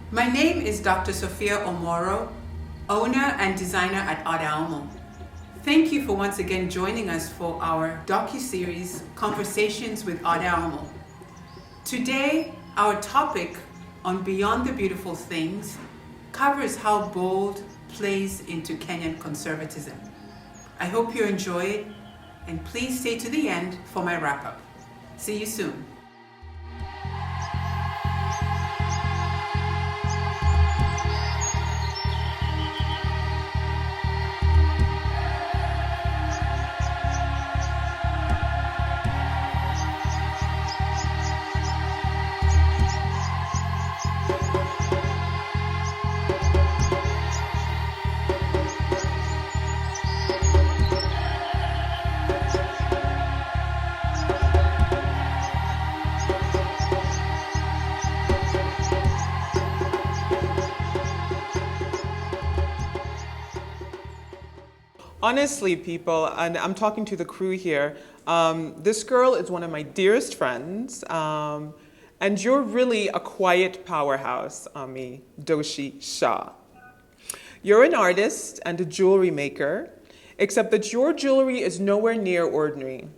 My name is Dr. Sophia Omoro, owner and designer at Adaumo. Thank you for once again joining us for our docu-series Conversations with Adaumo. Today, our topic on Beyond the Beautiful Things covers how bold plays into Kenyan conservatism. I hope you enjoy it, and please stay to the end for my wrap-up. See you soon. Honestly, people, and I'm talking to the crew here, this girl is one of my dearest friends, and you're really a quiet powerhouse, Ami, Doshi Shah. You're an artist and a jewelry maker, except that your jewelry is nowhere near ordinary.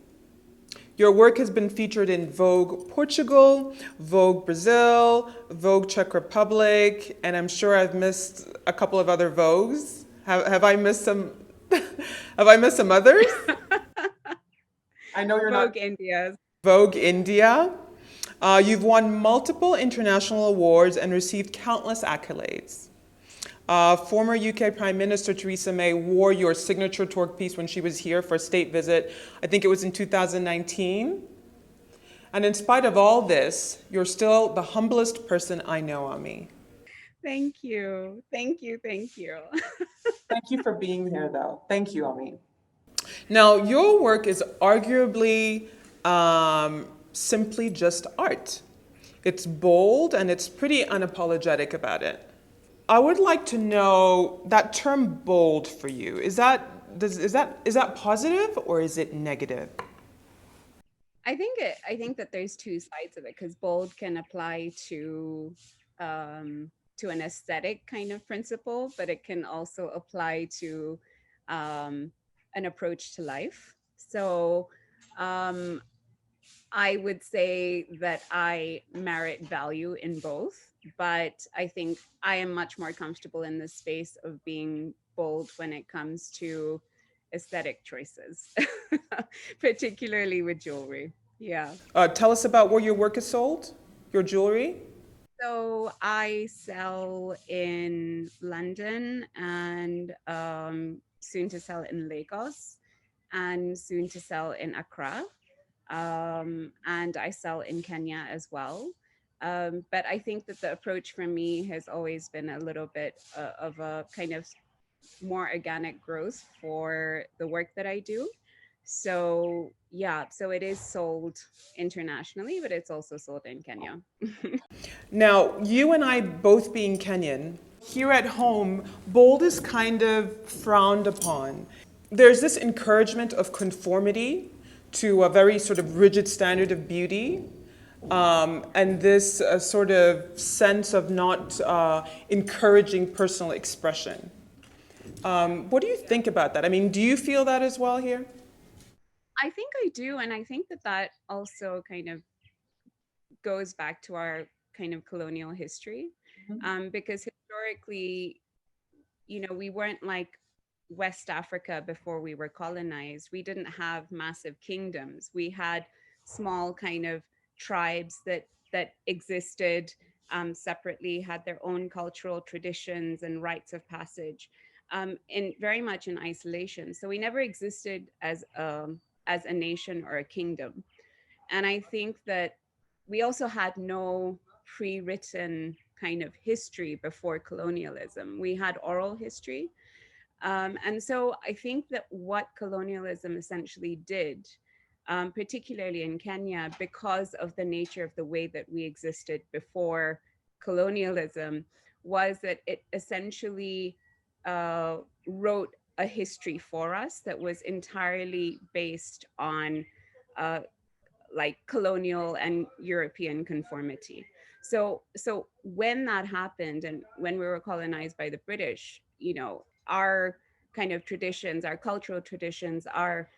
Your work has been featured in Vogue Portugal, Vogue Brazil, Vogue Czech Republic, and I'm sure I've missed a couple of other Vogues. Have I missed some? Have I missed some others? I know you're not. Vogue India. Vogue India. You've won multiple international awards and received countless accolades. Former UK Prime Minister Theresa May wore your signature torque piece when she was here for a state visit. I think it was in 2019. And in spite of all this, you're still the humblest person I know, Ami. Thank you. Thank you. Thank you. Thank you for being here, though. Thank you, Ami. Now, your work is arguably simply just art. It's bold and it's pretty unapologetic about it. I would like to know that term bold for you. Is that positive or is it negative? I think that there's two sides of it because bold can apply to an aesthetic kind of principle, but it can also apply to an approach to life. So um, I would say that I merit value in both, but I think I am much more comfortable in the space of being bold when it comes to aesthetic choices, particularly with jewelry. Yeah. Tell us about where your work is sold, your jewelry. So I sell in London and soon to sell in Lagos and soon to sell in Accra. And I sell in Kenya as well. But I think that the approach for me has always been a little bit of a kind of more organic growth for the work that I do. So, yeah, so it is sold internationally, but it's also sold in Kenya. Now, you and I both being Kenyan, here at home, bold is kind of frowned upon. There's this encouragement of conformity to a very sort of rigid standard of beauty, and this sort of sense of not encouraging personal expression. What do you think about that? I mean, do you feel that as well here? I think I do. And I think that that also kind of goes back to our kind of colonial history, because historically, we weren't like West Africa before we were colonized. We didn't have massive kingdoms. We had small kind of tribes that existed separately, had their own cultural traditions and rites of passage, in very much in isolation. So we never existed as a nation or a kingdom. And I think that we also had no pre-written kind of history before colonialism. We had oral history, and so I think that what colonialism essentially did, particularly in Kenya, because of the nature of the way that we existed before colonialism, was that it essentially wrote a history for us that was entirely based on uh, like colonial and European conformity. So when that happened, and when we were colonized by the British, our kind of traditions, our cultural traditions, our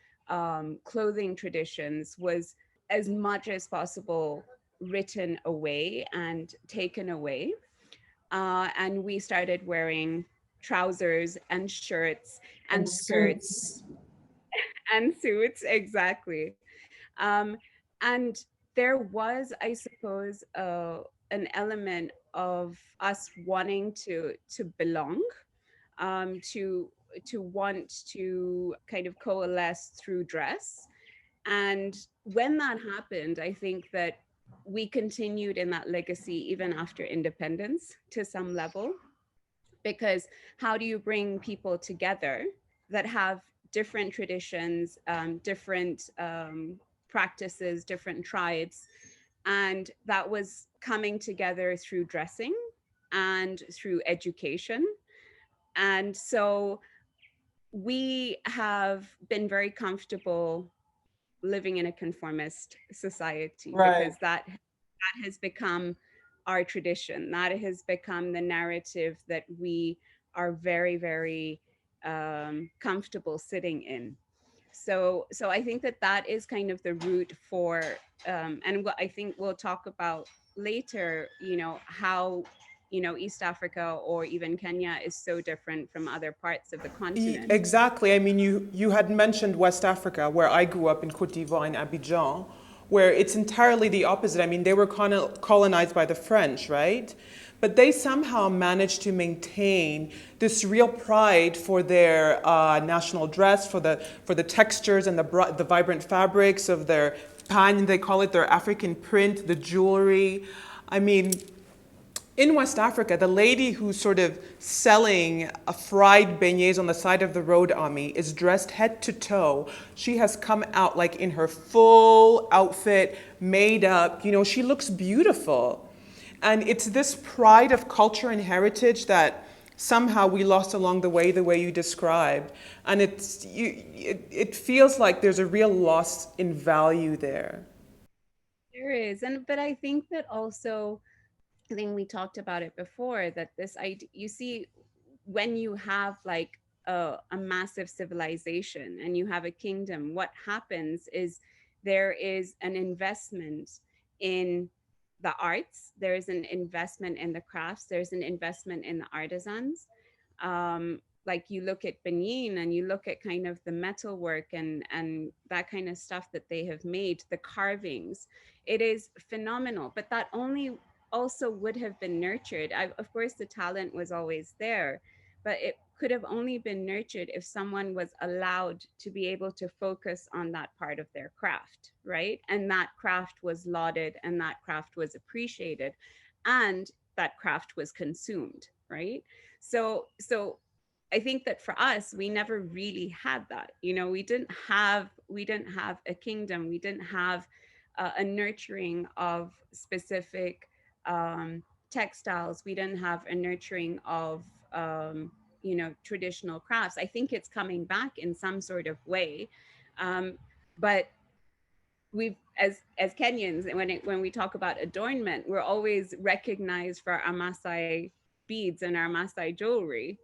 clothing traditions was as much as possible written away and taken away. And we started wearing trousers and shirts And and skirts suits. and suits, exactly. um, and there was, I suppose, an element of us wanting to belong, to want to kind of coalesce through dress. And when that happened, I think that we continued in that legacy even after independence to some level, because how do you bring people together that have different traditions, different practices, different tribes? And that was coming together through dressing and through education. And so we have been very comfortable living in a conformist society, Right. because that has become our tradition. That has become the narrative that we are very, very comfortable sitting in. So I think that that is kind of the root for, and what I think we'll talk about later, how East Africa or even Kenya is so different from other parts of the continent. Exactly. I mean, you had mentioned West Africa, where I grew up in Côte d'Ivoire, in Abidjan, where it's entirely the opposite. I mean, they were colonized by the French, right? But they somehow managed to maintain this real pride for their national dress, for the textures and the vibrant fabrics of their pan, they call it, their African print, the jewelry. I mean, in West Africa, the lady who's sort of selling a fried beignets on the side of the road on me is dressed head to toe. She has come out like in her full outfit, made up. She looks beautiful. And it's this pride of culture and heritage that somehow we lost along the way you described. And it feels like there's a real loss in value there. There is, and but I think that also, I think we talked about it before, that this idea, you see, when you have like a massive civilization and you have a kingdom, what happens is there is an investment in the arts, there's an investment in the crafts, there's an investment in the artisans. Like you look at Benin and you look at kind of the metalwork and that kind of stuff that they have made, the carvings, it is phenomenal. But that only also would have been nurtured. Of course, the talent was always there, but it could have only been nurtured if someone was allowed to be able to focus on that part of their craft, right? And that craft was lauded and that craft was appreciated and that craft was consumed, right? So I think that for us, we never really had that. We didn't have a kingdom. We didn't have a nurturing of specific textiles. We didn't have a nurturing of traditional crafts. I think it's coming back in some sort of way, but we've, as Kenyans, when we talk about adornment, we're always recognized for our Maasai beads and our Maasai jewelry,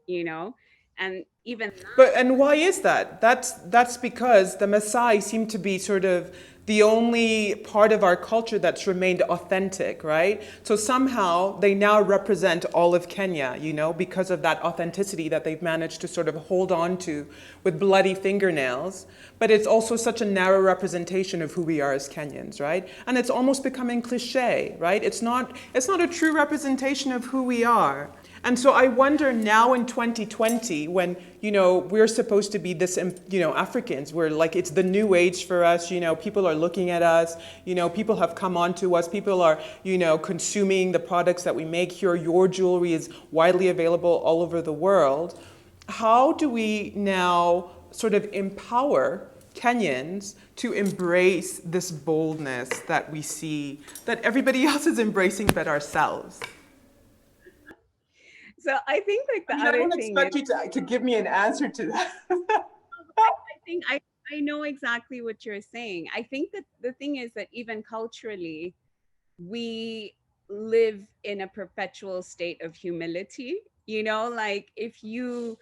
and even And why is that? That's because the Maasai seem to be sort of the only part of our culture that's remained authentic, right? So somehow they now represent all of Kenya, because of that authenticity that they've managed to sort of hold on to with bloody fingernails. But it's also such a narrow representation of who we are as Kenyans, right? And it's almost becoming cliche, right? It's not a true representation of who we are. And so I wonder now in 2020, when, we're supposed to be this, Africans, we're like, it's the new age for us, people are looking at us, people have come on to us, people are, consuming the products that we make here. Your jewelry is widely available all over the world. How do we now sort of empower Kenyans to embrace this boldness that we see, that everybody else is embracing but ourselves? so I think like I the mean, I other don't thing is, expect you to give me an answer to that. I think I know exactly what you're saying. I think that the thing is that even culturally, we live in a perpetual state of humility. Like if you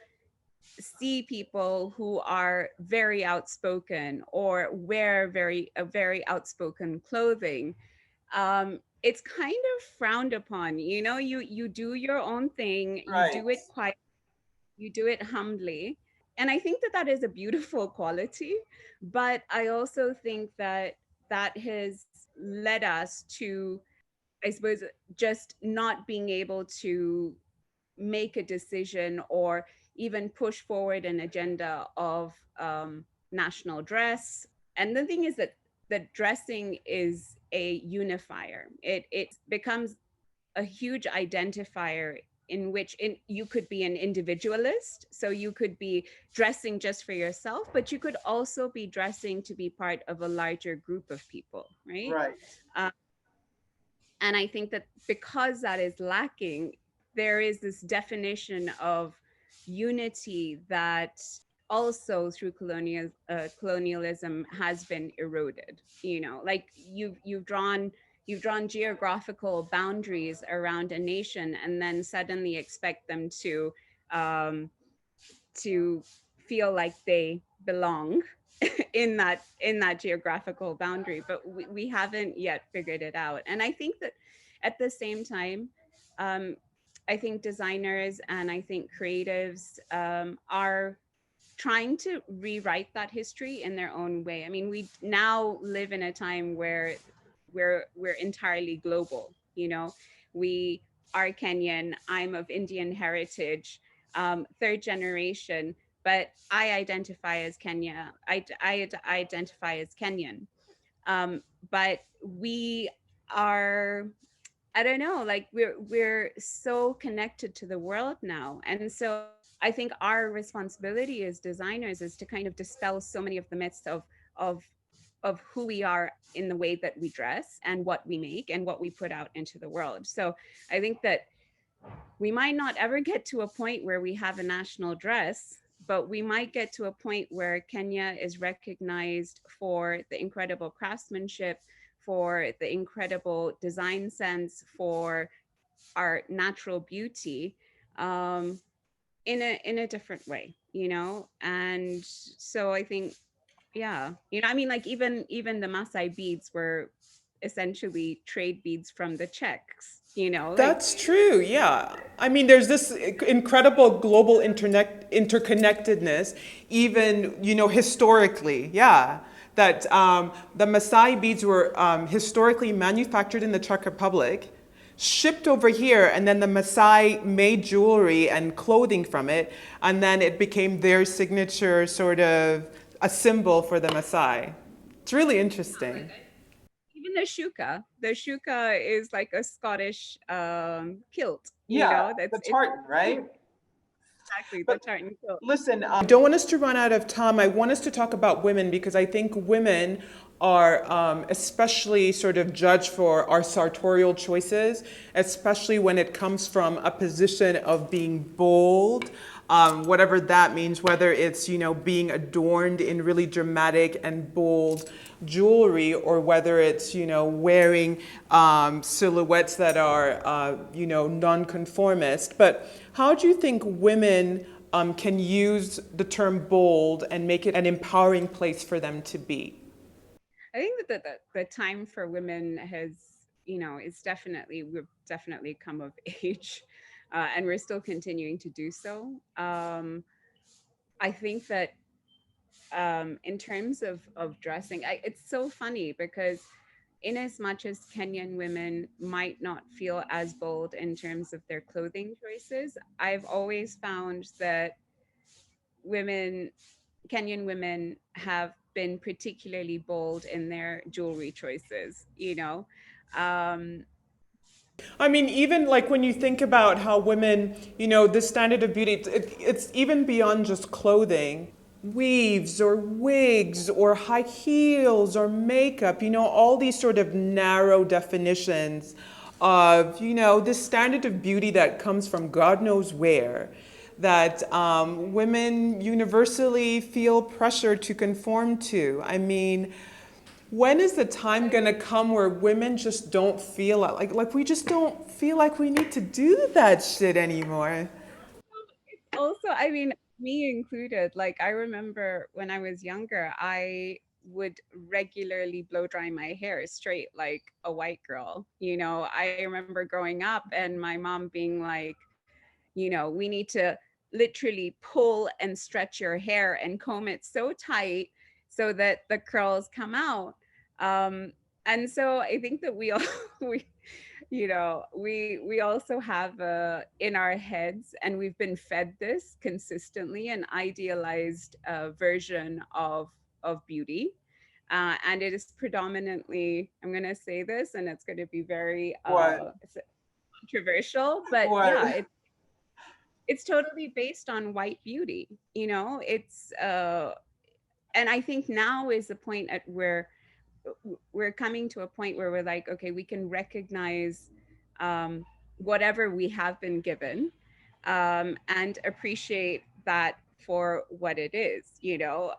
see people who are very outspoken or wear very outspoken clothing, it's kind of frowned upon. You do your own thing, you Right. do it quietly, you do it humbly. And I think that that is a beautiful quality. But I also think that that has led us to, I suppose, just not being able to make a decision or even push forward an agenda of national dress. And the thing is that dressing is a unifier. It becomes a huge identifier in which you could be an individualist, so you could be dressing just for yourself, but you could also be dressing to be part of a larger group of people, right? Right. uh, and I think that because that is lacking, there is this definition of unity that also through colonialism has been eroded. Like you've drawn geographical boundaries around a nation and then suddenly expect them um, to feel like they belong in that geographical boundary, but we haven't yet figured it out. And I think that at the same time, um, I think designers and I think creatives are trying to rewrite that history in their own way. I mean, we now live in a time where we're entirely global. We are Kenyan. I'm of Indian heritage, third generation, but I identify as Kenya. I identify as Kenyan. But we are, I don't know, like we're so connected to the world now. And so I think our responsibility as designers is to kind of dispel so many of the myths of of who we are in the way that we dress and what we make and what we put out into the world. So I think that we might not ever get to a point where we have a national dress, but we might get to a point where Kenya is recognized for the incredible craftsmanship, for the incredible design sense, for our natural beauty, um, in a different way, And so I think, yeah, I mean, like even the Maasai beads were essentially trade beads from the Czechs, like. That's true, yeah. I mean, there's this incredible global internet interconnectedness, even, historically, yeah. That the Maasai beads were historically manufactured in the Czech Republic, shipped over here, and then the Maasai made jewelry and clothing from it, and then it became their signature sort of a symbol for the Maasai. It's really interesting. Even the shuka is like a Scottish kilt, Yeah, that's the it's tartan, right? exactly the But tartan kilt. listen, I don't want us to run out of time. I want us to talk about women because I think women are especially sort of judged for our sartorial choices, especially when it comes from a position of being bold, whatever that means, whether it's, being adorned in really dramatic and bold jewelry or whether it's, wearing silhouettes that are, nonconformist. But how do you think women can use the term bold and make it an empowering place for them to be? I think that the time for women has, we've definitely come of age, and we're still continuing to do so. I think that in terms of dressing, it's so funny because in as much as Kenyan women might not feel as bold in terms of their clothing choices, I've always found that women, Kenyan women, have been particularly bold in their jewelry choices, Um, I mean, even like when you think about how women, this standard of beauty, it's even beyond just clothing. Weaves or wigs or high heels or makeup, all these sort of narrow definitions of, this standard of beauty that comes from God knows where, that women universally feel pressure to conform to. I mean, When is the time gonna come where women just don't feel like we just don't feel like we need to do that shit anymore? Also, I mean, me included, like I remember when I was younger, I would regularly blow dry my hair straight like a white girl. I remember growing up and my mom being like, we need to literally pull and stretch your hair and comb it so tight so that the curls come out. Um, and so I think that we all we we also have in our heads, and we've been fed this consistently, an idealized version of beauty. And it is predominantly, I'm going to say this and it's going to be very What? controversial, but yeah, What? it's totally based on white beauty. It's and I think now is the point at where we're coming to a point where we're like, okay, we can recognize um, whatever we have been given, and appreciate that for what it is.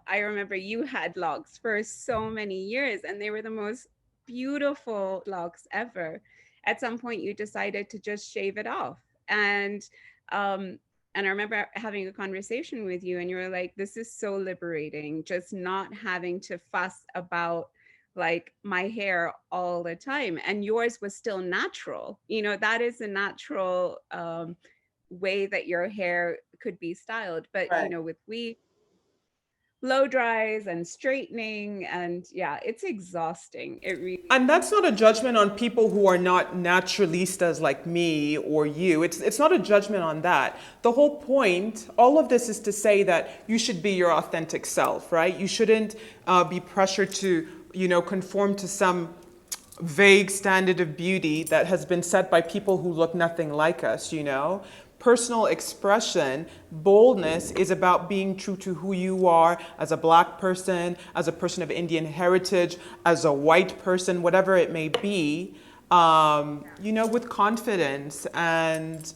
I remember you had locks for so many years and they were the most beautiful locks ever. At some point you decided to just shave it off, um and I remember having a conversation with you and you were like, this is so liberating, just not having to fuss about like my hair all the time. And yours was still natural. That is a natural way that your hair could be styled. But Right. with blow dries and straightening, and yeah, it's exhausting. It really And that's not a judgment on people who are not naturalistas like me or you. It's not a judgment on that. The whole point, all of this is to say that you should be your authentic self, right? You shouldn't be pressured to, conform to some vague standard of beauty that has been set by people who look nothing like us. Personal expression, boldness is about being true to who you are as a black person, as a person of Indian heritage, as a white person, whatever it may be, with confidence and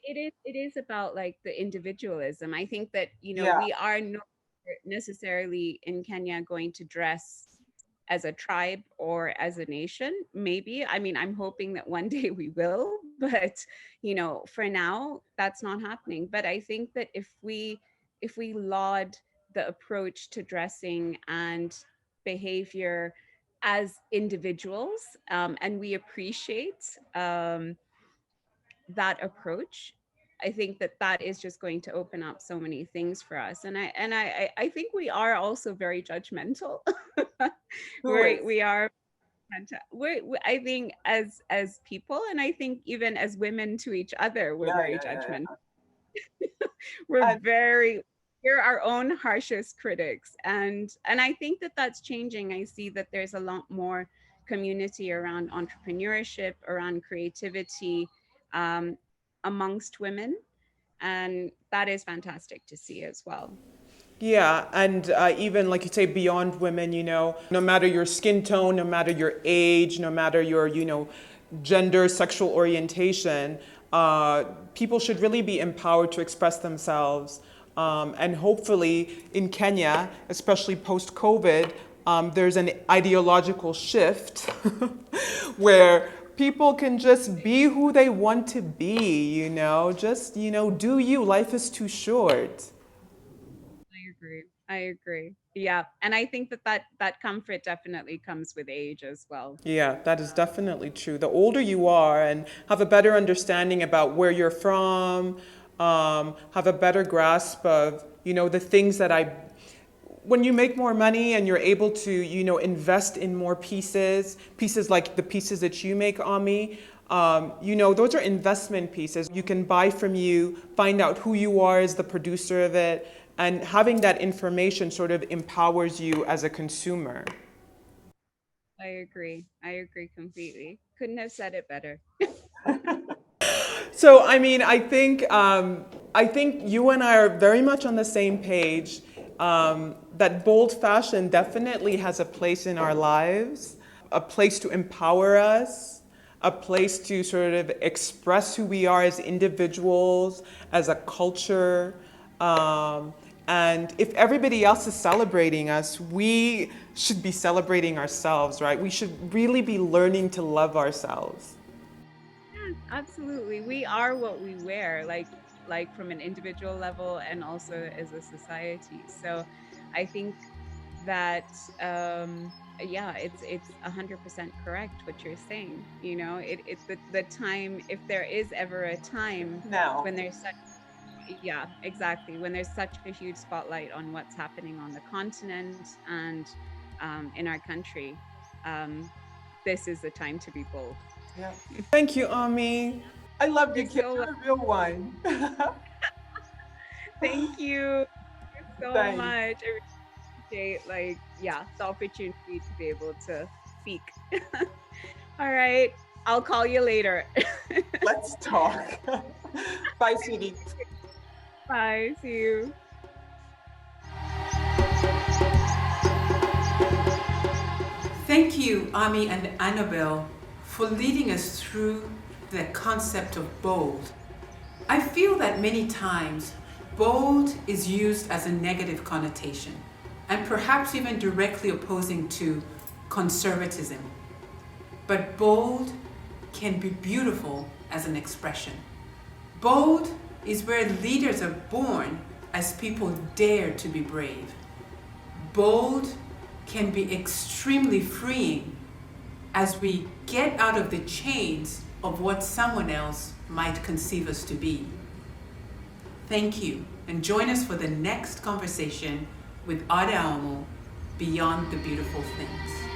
it is about like the individualism. I think that yeah, we are not necessarily in Kenya going to dress as a tribe or as a nation. Maybe, I mean, I'm hoping that one day we will, but for now that's not happening. But I think that if we laud the approach to dressing and behavior as individuals, and we appreciate that approach, I think that that is just going to open up so many things for us. And I think we are also very judgmental. who we is? we are I think as people, and I think even as women to each other, we're Yeah, very yeah, yeah, judgmental. yeah. we're And very we're our own harshest critics, and I think that that's changing. I see that there's a lot more community around entrepreneurship, around creativity, um, amongst women, and that is fantastic to see as well. yeah, and even like you say, beyond women, no matter your skin tone, no matter your age, no matter your, gender, sexual orientation, people should really be empowered to express themselves. And hopefully in Kenya, especially post COVID, there's an ideological shift where people can just be who they want to be, just, do you. Life is too short. I agree. Yeah, and I think that comfort definitely comes with age as well. Yeah, that is definitely true. The older you are and have a better understanding about where you're from, have a better grasp of, the things that when you make more money and you're able to, invest in more pieces like the pieces that you make, Ami, those are investment pieces. You can buy from you, find out who you are as the producer of it, and having that information sort of empowers you as a consumer. I agree completely. Couldn't have said it better. So, I mean, I think you and I are very much on the same page. That bold fashion definitely has a place in our lives, a place to empower us, a place to sort of express who we are as individuals, as a culture, And if everybody else is celebrating us, we should be celebrating ourselves, right? We should really be learning to love ourselves. Yes, absolutely. We are what we wear, like from an individual level and also as a society. So I think that yeah, it's 100% correct what you're saying. You know, the time, if there is ever a time Now. when there's such, yeah, exactly, when there's such a huge spotlight on what's happening on the continent and in our country, um, this is the time to be bold. Yeah. Thank you, Ami. I love you, You're kid. so You're a real one. Thank you so Thanks. much. I really appreciate, like, yeah, the opportunity to be able to speak. All right. I'll call you later. Let's talk. Bye, sweetie. Bye. See you. Thank you, Ami and Annabel, for leading us through the concept of bold. I feel that many times bold is used as a negative connotation and perhaps even directly opposing to conservatism. But bold can be beautiful as an expression. Bold is where leaders are born as people dare to be brave. Bold can be extremely freeing as we get out of the chains of what someone else might conceive us to be. Thank you, and join us for the next conversation with Ada Omo, Beyond the Beautiful Things.